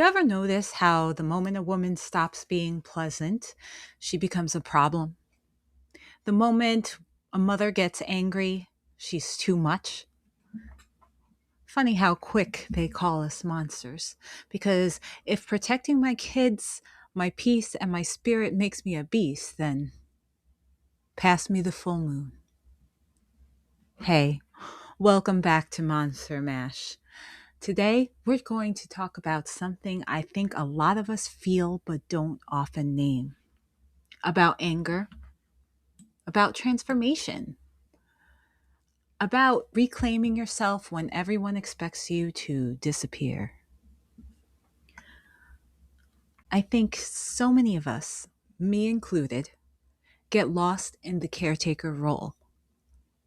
You ever notice how the moment a woman stops being pleasant, she becomes a problem? The moment a mother gets angry, she's too much. Funny how quick they call us monsters. Because if protecting my kids, my peace, and my spirit makes me a beast, then pass me the full moon. Hey, welcome back to Monster Mash. Today, we're going to talk about something I think a lot of us feel but don't often name about anger, about transformation, about reclaiming yourself when everyone expects you to disappear. I think so many of us, me included, get lost in the caretaker role.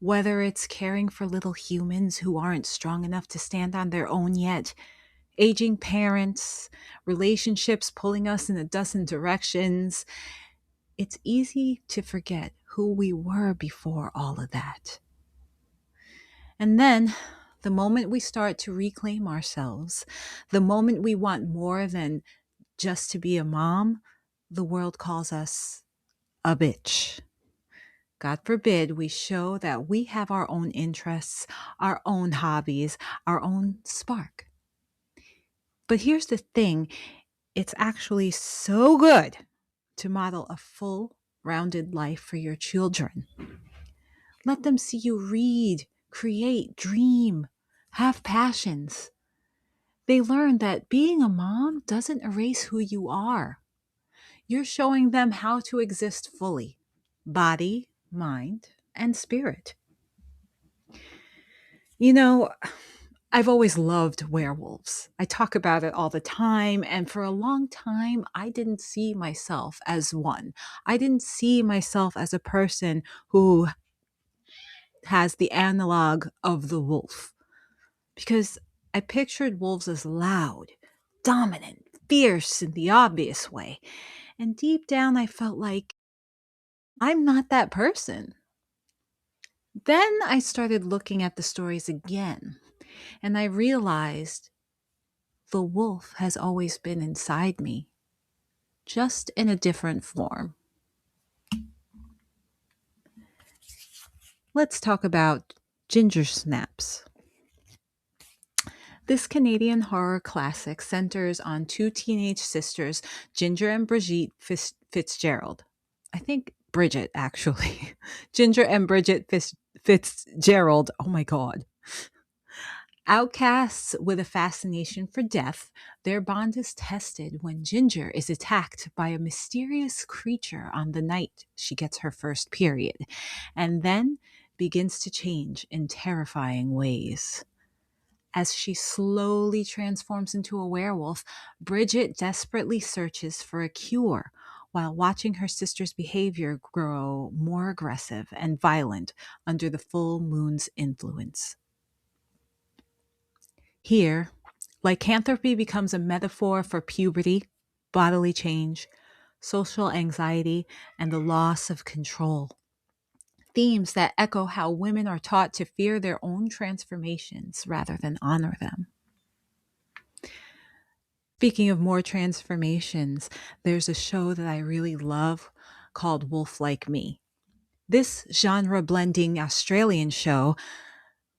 Whether it's caring for little humans who aren't strong enough to stand on their own yet, aging parents, relationships pulling us in a dozen directions, it's easy to forget who we were before all of that. And then, the moment we start to reclaim ourselves, the moment we want more than just to be a mom, the world calls us a bitch. God forbid we show that we have our own interests, our own hobbies, our own spark. But here's the thing, it's actually so good to model a full, rounded life for your children. Let them see you read, create, dream, have passions. They learn that being a mom doesn't erase who you are. You're showing them how to exist fully, body, mind, and spirit. You know, I've always loved werewolves. I talk about it all the time, and for a long time, I didn't see myself as one. I didn't see myself as a person who has the analog of the wolf because I pictured wolves as loud, dominant, fierce in the obvious way. And deep down, I felt like I'm not that person. Then I started looking at the stories again, and I realized the wolf has always been inside me, just in a different form. Let's talk about Ginger Snaps. This Canadian horror classic centers on two teenage sisters, Ginger and Brigitte Fitzgerald. I think Bridget, actually. Ginger and Bridget Fitzgerald. Oh my God. Outcasts with a fascination for death, their bond is tested when Ginger is attacked by a mysterious creature on the night she gets her first period, and then begins to change in terrifying ways. As she slowly transforms into a werewolf, Bridget desperately searches for a cure while watching her sister's behavior grow more aggressive and violent under the full moon's influence. Here, lycanthropy becomes a metaphor for puberty, bodily change, social anxiety, and the loss of control. Themes that echo how women are taught to fear their own transformations rather than honor them. Speaking of more transformations, there's a show that I really love called Wolf Like Me. This genre blending Australian show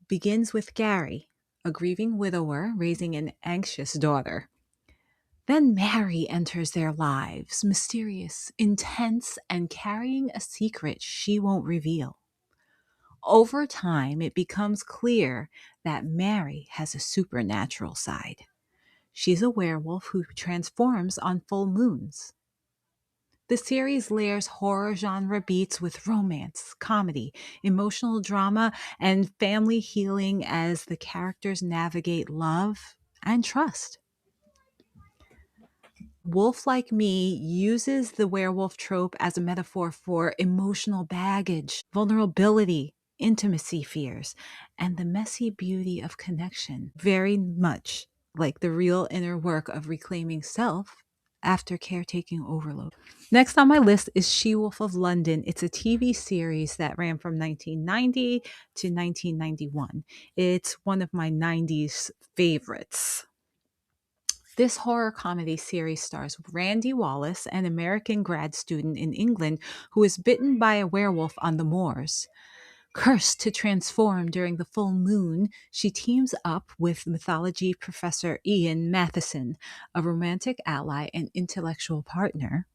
begins with Gary, a grieving widower raising an anxious daughter. Then Mary enters their lives, mysterious, intense, and carrying a secret she won't reveal. Over time, it becomes clear that Mary has a supernatural side. She's a werewolf who transforms on full moons. The series layers horror genre beats with romance, comedy, emotional drama, and family healing as the characters navigate love and trust. Wolf Like Me uses the werewolf trope as a metaphor for emotional baggage, vulnerability, intimacy fears, and the messy beauty of connection, very much like the real inner work of reclaiming self after caretaking overload. Next on my list is She Wolf of London. It's a TV series that ran from 1990 to 1991. It's one of my 90s favorites. This horror comedy series stars Randy Wallace, an American grad student in England who is bitten by a werewolf on the moors. Cursed to transform during the full moon, she teams up with mythology professor Ian Matheson, a romantic ally and intellectual partner,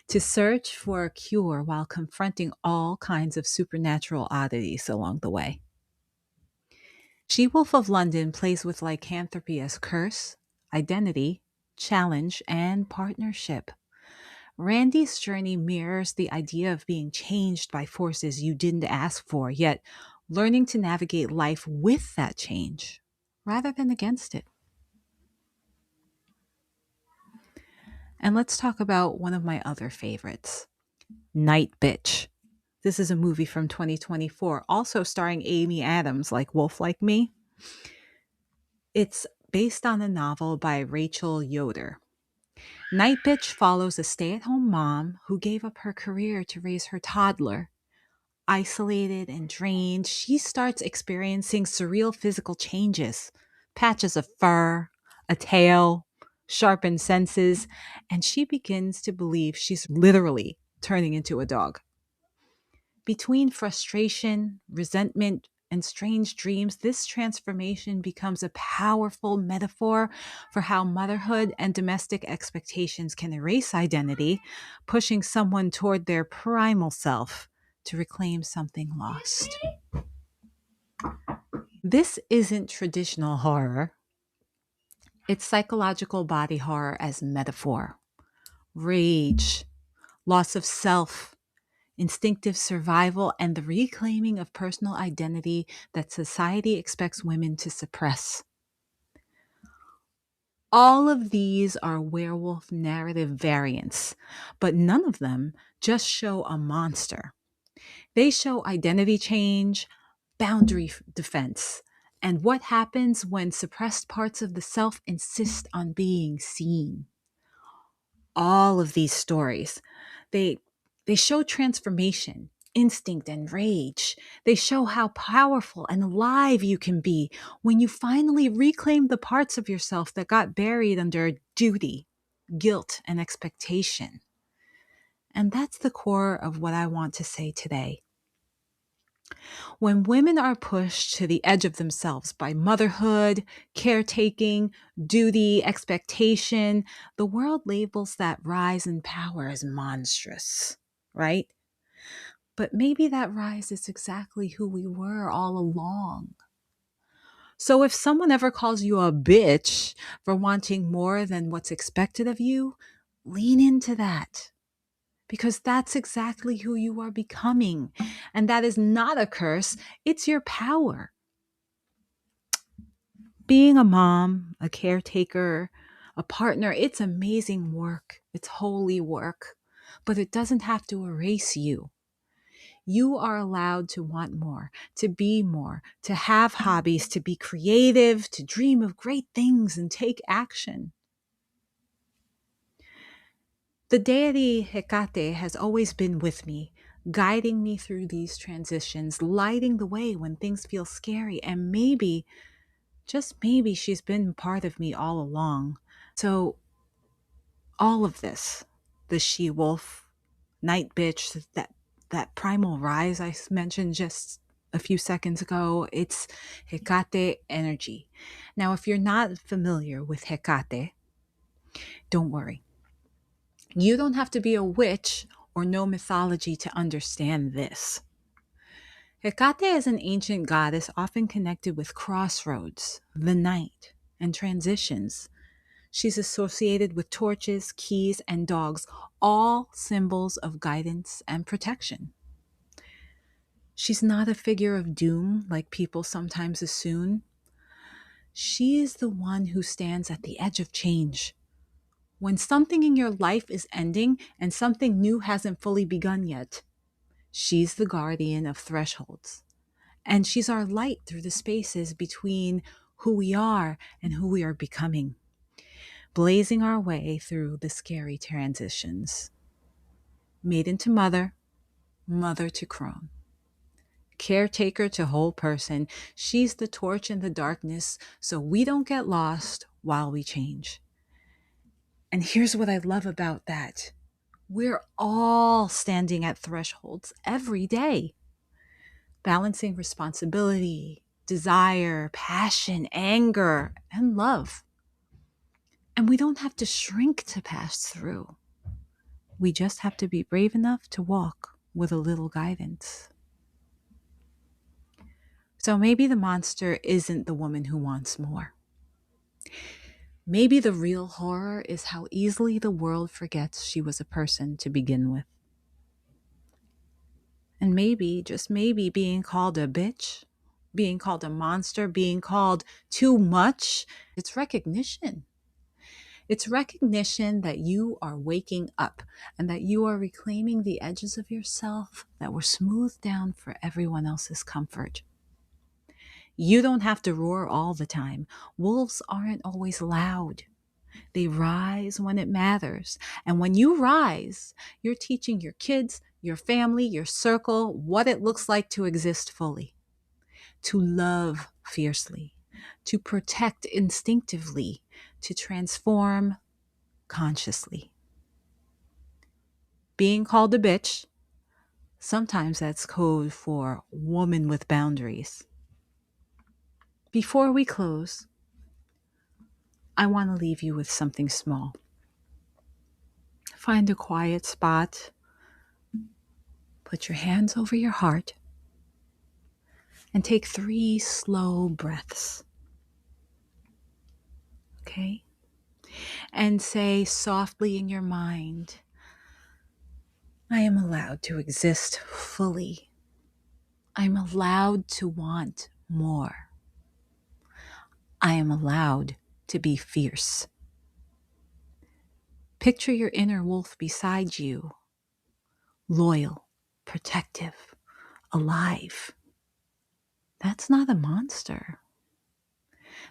to search for a cure while confronting all kinds of supernatural oddities along the way. She Wolf of London plays with lycanthropy as curse, identity, challenge, and partnership. Randy's journey mirrors the idea of being changed by forces you didn't ask for, yet learning to navigate life with that change rather than against it. And let's talk about one of my other favorites, Night Bitch. This is a movie from 2024, also starring Amy Adams, like Wolf Like Me. It's based on a novel by Rachel Yoder. Night Bitch follows a stay at home mom who gave up her career to raise her toddler. Isolated and drained, she starts experiencing surreal physical changes, patches of fur, a tail, sharpened senses, and she begins to believe she's literally turning into a dog. Between frustration, resentment, and strange dreams, this transformation becomes a powerful metaphor for how motherhood and domestic expectations can erase identity, pushing someone toward their primal self to reclaim something lost. This isn't traditional horror, it's psychological body horror as metaphor. Rage, loss of self, instinctive survival, and the reclaiming of personal identity that society expects women to suppress. All of these are werewolf narrative variants, but none of them just show a monster. They show identity change, boundary defense, and what happens when suppressed parts of the self insist on being seen. All of these stories, they they show transformation, instinct and rage. They show how powerful and alive you can be when you finally reclaim the parts of yourself that got buried under duty, guilt, and expectation. And that's the core of what I want to say today. When women are pushed to the edge of themselves by motherhood, caretaking, duty, expectation, the world labels that rise in power as monstrous, right? But maybe that rise is exactly who we were all along. So if someone ever calls you a bitch for wanting more than what's expected of you, lean into that because that's exactly who you are becoming. And that is not a curse, it's your power. Being a mom, a caretaker, a partner, it's amazing work. It's holy work, but it doesn't have to erase you. You are allowed to want more, to be more, to have hobbies, to be creative, to dream of great things and take action. The deity Hecate has always been with me, guiding me through these transitions, lighting the way when things feel scary, and maybe, just maybe, she's been part of me all along. So, all of this, the she wolf, night bitch, that primal rise I mentioned just a few seconds ago, it's Hecate energy. Now, if you're not familiar with Hecate, don't worry. You don't have to be a witch or know mythology to understand this. Hecate is an ancient goddess often connected with crossroads, the night, and transitions. She's associated with torches, keys, and dogs, all symbols of guidance and protection. She's not a figure of doom like people sometimes assume. She is the one who stands at the edge of change. When something in your life is ending and something new hasn't fully begun yet, she's the guardian of thresholds. And she's our light through the spaces between who we are and who we are becoming, blazing our way through the scary transitions. Maiden to mother, mother to crone, caretaker to whole person, she's the torch in the darkness so we don't get lost while we change. And here's what I love about that: we're all standing at thresholds every day, balancing responsibility, desire, passion, anger, and love. And we don't have to shrink to pass through. We just have to be brave enough to walk with a little guidance. So maybe the monster isn't the woman who wants more. Maybe the real horror is how easily the world forgets she was a person to begin with. And maybe, just maybe, being called a bitch, being called a monster, being called too much, it's recognition. It's recognition that you are waking up and that you are reclaiming the edges of yourself that were smoothed down for everyone else's comfort. You don't have to roar all the time. Wolves aren't always loud. They rise when it matters. And when you rise, you're teaching your kids, your family, your circle what it looks like to exist fully, to love fiercely, to protect instinctively, to transform consciously. Being called a bitch, sometimes that's code for woman with boundaries. Before we close, I want to leave you with something small. Find a quiet spot, put your hands over your heart, and take 3 slow breaths. Okay? And say softly in your mind, I am allowed to exist fully. I'm allowed to want more. I am allowed to be fierce. Picture your inner wolf beside you, loyal, protective, alive. That's not a monster.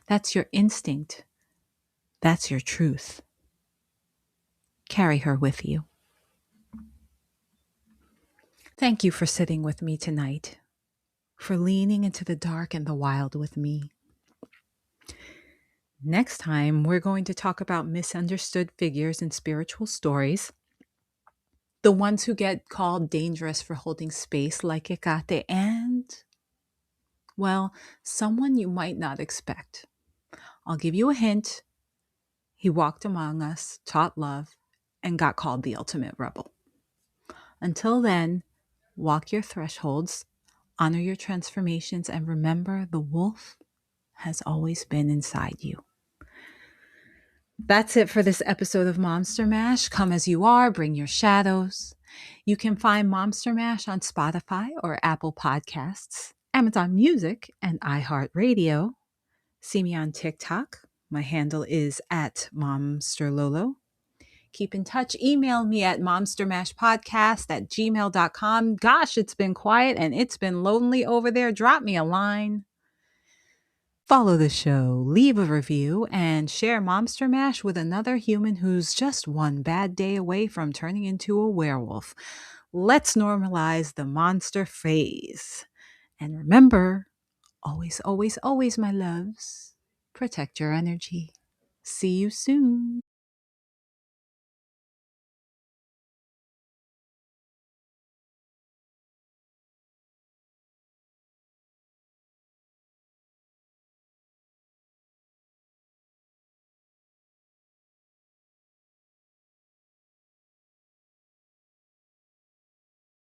That's your instinct. That's your truth. Carry her with you. Thank you for sitting with me tonight, for leaning into the dark and the wild with me. Next time, we're going to talk about misunderstood figures in spiritual stories, the ones who get called dangerous for holding space like Hecate, and, well, someone you might not expect. I'll give you a hint. He walked among us, taught love, and got called the ultimate rebel. Until then, walk your thresholds, honor your transformations, and remember the wolf has always been inside you. That's it for this episode of Momster Mash. Come as you are, bring your shadows. You can find Momster Mash on Spotify or Apple Podcasts, Amazon Music, and iHeartRadio. See me on TikTok. My handle is at MomsterLolo. Keep in touch. Email me at momstermashpodcast@gmail.com. Gosh, it's been quiet and it's been lonely over there. Drop me a line. Follow the show, leave a review, and share Momster Mash with another human who's just one bad day away from turning into a werewolf. Let's normalize the monster phase. And remember, always, always, always, my loves, protect your energy. See you soon.